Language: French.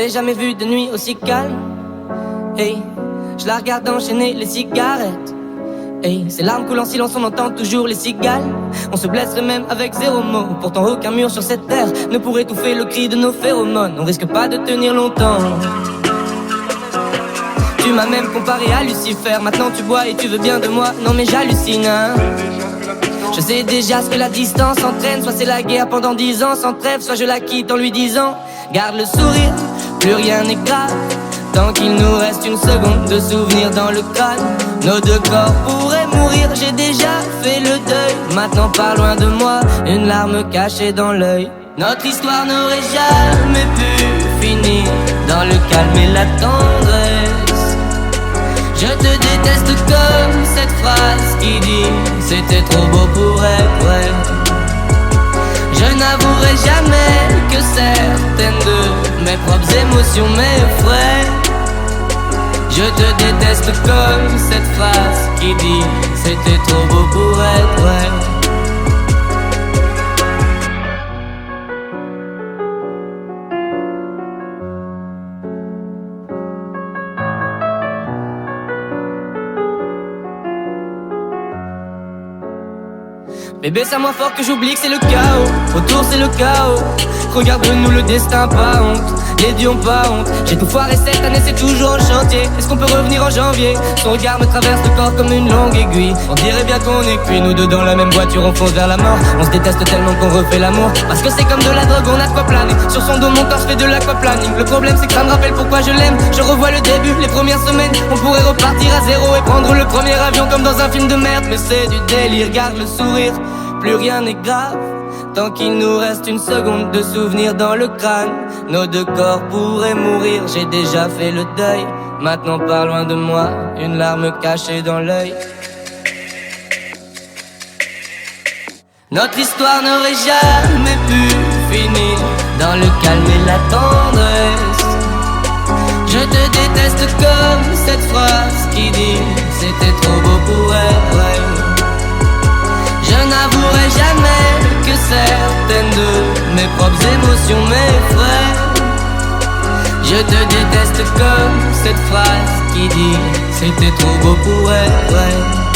J'avais jamais vu de nuit aussi calme. Hey, je la regarde enchaîner les cigarettes. Hey, ses larmes coulent en silence, on entend toujours les cigales. On se blesserait même avec zéro mot. Pourtant aucun mur sur cette terre ne pourrait étouffer le cri de nos phéromones. On risque pas de tenir longtemps. Tu m'as même comparé à Lucifer. Maintenant tu bois et tu veux bien de moi. Non mais j'hallucine hein. Je sais déjà ce que la distance entraîne. Soit c'est la guerre pendant 10 ans sans trêve, soit je la quitte en lui disant garde le sourire, plus rien n'est grave. Tant qu'il nous reste une seconde de souvenir dans le crâne. Nos deux corps pourraient mourir, j'ai déjà fait le deuil. Maintenant pas loin de moi, une larme cachée dans l'œil. Notre histoire n'aurait jamais pu finir dans le calme et la tendresse. Je te déteste comme cette phrase qui dit c'était trop beau pour être vrai. Je n'avouerai jamais que certaines de mes propres émotions m'effraient. Je te déteste comme cette phrase qui dit c'était trop beau pour être vrai. Bébé, c'est à moi fort que j'oublie que c'est le chaos. Autour c'est le chaos. Regarde-nous, le destin, pas honte. Les dieux ont pas honte. J'ai tout foiré cette année, c'est toujours en chantier. Est-ce qu'on peut revenir en janvier? Son regard me traverse le corps comme une longue aiguille. On dirait bien qu'on est cuits, nous deux dans la même voiture, on fonce vers la mort. On se déteste tellement qu'on refait l'amour. Parce que c'est comme de la drogue, on a de quoi planer. Sur son dos, mon corps se fait de l'aquaplaning. Le problème c'est que ça me rappelle pourquoi je l'aime. Je revois le début, les premières semaines. On pourrait repartir à zéro et prendre le premier avion comme dans un film de merde. Mais c'est du délire, garde le sourire. Plus rien n'est grave, tant qu'il nous reste une seconde de souvenir dans le crâne. Nos deux corps pourraient mourir, j'ai déjà fait le deuil. Maintenant pas loin de moi, une larme cachée dans l'œil. Notre histoire n'aurait jamais pu finir dans le calme et la tendresse. Je te déteste comme cette phrase qui dit c'était trop beau pour être vrai. Je n'avouerai jamais que certaines de mes propres émotions m'effraient. Je te déteste comme cette phrase qui dit c'était trop beau pour être vrai.